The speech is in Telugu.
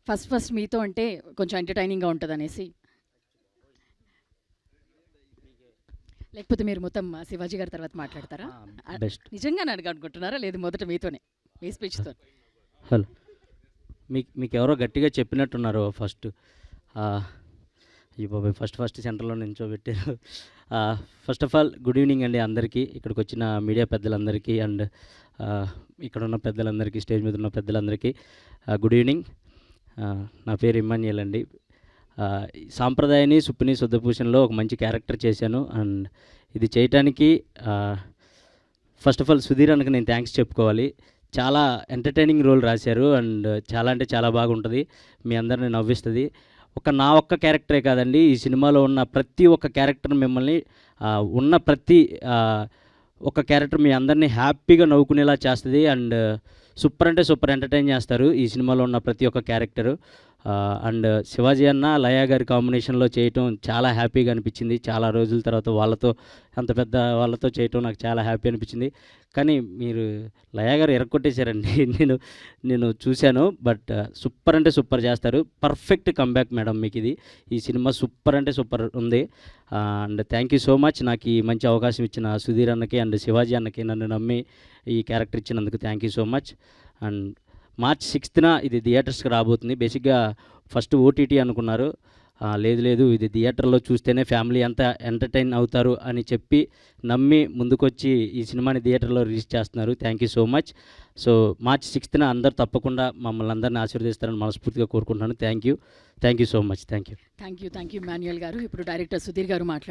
ఫస్ట్ మీతో అంటే కొంచెం ఎంటర్టైనింగ్గా ఉంటుందనేసి. లేకపోతే మీరు మొత్తం శివాజీ గారి తర్వాత మాట్లాడతారా? బెస్ట్. నిజంగానే అనుకుంటున్నారా? లేదు మొదట మీతోనే, మీ స్పీచ్తో. హలో, మీకు ఎవరో గట్టిగా చెప్పినట్టున్నారు ఫస్ట్. ఈ బాబాయ్ ఫస్ట్ సెంటర్లో నించోబెట్టారు. First of all good evening అండి అందరికీ, ఇక్కడికి వచ్చిన మీడియా పెద్దలందరికీ అండ్ ఇక్కడ ఉన్న పెద్దలందరికీ, స్టేజ్ మీద ఉన్న పెద్దలందరికీ గుడ్ ఈవినింగ్. నా పేరు ఇమ్మాన్యుయల్ అండి. సాంప్రదాయని సుప్పిని శుద్ధభూషణ్లో ఒక మంచి క్యారెక్టర్ చేశాను. అండ్ ఇది చేయటానికి ఫస్ట్ ఆఫ్ ఆల్ సుధీర్ అన్నకి నేను థ్యాంక్స్ చెప్పుకోవాలి. చాలా ఎంటర్టైనింగ్ రోల్ రాశారు అండ్ చాలా అంటే చాలా బాగుంటుంది, మీ అందరిని నవ్విస్తుంది. నా ఒక్క క్యారెక్టరే కాదండి, ఈ సినిమాలో ఉన్న ప్రతి ఒక్క క్యారెక్టర్ మిమ్మల్ని ఉన్న ప్రతి ఒక క్యారెక్టర్ మీ అందరినీ హ్యాపీగా నవ్వుకునేలా చేస్తుంది అండ్ సూపర్ అంటే సూపర్ ఎంటర్టైన్ చేస్తారు ఈ సినిమాలో ఉన్న ప్రతి ఒక్క క్యారెక్టరు. అండ్ శివాజీ అన్న లయ గారి కాంబినేషన్లో చేయటం చాలా హ్యాపీగా అనిపించింది. చాలా రోజుల తర్వాత వాళ్ళతో, అంత పెద్ద వాళ్ళతో చేయటం నాకు చాలా హ్యాపీ అనిపించింది. కానీ మీరు లయ గారు ఎరగొట్టేశారండి. నేను చూశాను, బట్ సూపర్ అంటే సూపర్ చేస్తారు. పర్ఫెక్ట్ కంబ్యాక్ మేడం మీకు ఇది. ఈ సినిమా సూపర్ అంటే సూపర్ ఉంది. And thank you so much నాకు ఈ మంచి అవకాశం ఇచ్చిన సుధీర్ అన్నకి అండ్ శివాజీ అన్నకి, నన్ను నమ్మి ఈ క్యారెక్టర్ ఇచ్చినందుకు thank you so much. And March 6th ఇది థియేటర్స్కి రాబోతుంది. బేసిక్గా ఫస్ట్ ఓటీటీ అనుకున్నారు, లేదు ఇది థియేటర్లో చూస్తేనే ఫ్యామిలీ అంతా ఎంటర్టైన్ అవుతారు అని చెప్పి నమ్మి ముందుకొచ్చి ఈ సినిమాని థియేటర్లో రిలీజ్ చేస్తున్నారు. Thank you so much. So March 6th అందరూ తప్పకుండా మమ్మల్ని అందరినీ ఆశీర్వదిస్తారని మనస్ఫూర్తిగా కోరుకుంటున్నాను. Thank you so much. Thank you Manuel గారు. ఇప్పుడు డైరెక్టర్ సుధీర్ గారు మాట్లాడుతున్నారు.